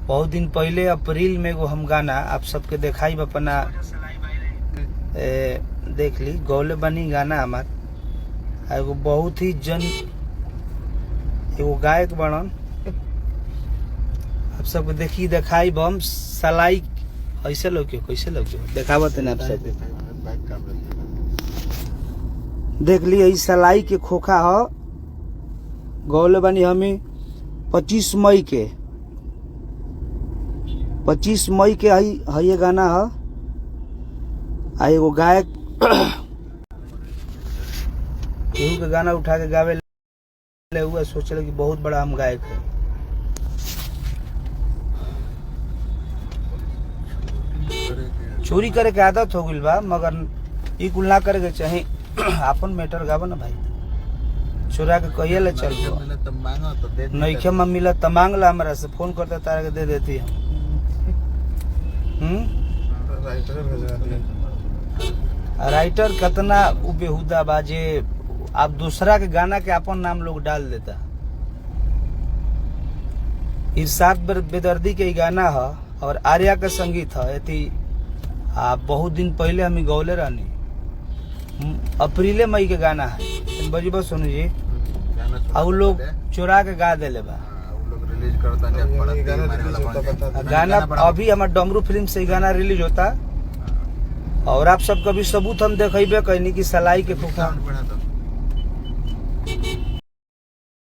बहुत दिन पहले अप्रैल में एगो हम गाना आप सबके दिखाई अपना देख ली गौले बनी गाना हमार एगो बहुत ही एगो गायक बनन आप सबके देखी दिखाई बम सलाई ऐसे लोग कैसे लोग देखावत है ना आप सब देख ली यही सलाई के खोखा हो गौले बनी हमें 25 मई के ये गाना है आ एगो गायक केहू के गाना उठा के गावे ले हुआ सोचल कि बहुत बड़ा हम गायक है। चोरी करे के आदत हो गई बा मगर ई कुल ना करे के चाहे अपन मैटर गावा ना भाई चोरा के कहिए ले चल नईखे में मिला त मांग ला हमरा से फोन करता तारा के दे देती हम राइटर कितना बेहुदा बाजे आप दूसरा के गाना के अपन नाम लोग डाल देता। इरशाद बेदर्दी के गाना है और आर्या का संगीत है बहुत दिन पहले हम गौले रहनी अप्रैल मई के गाना है बजीबा सुनो जी अब लोग चोरा के गा देले बा गाना अभी हमारे डमरू फिल्म से गाना रिलीज होता और आप सबका भी सबूत हम देखेबे कहनी कि सलाई के फूफा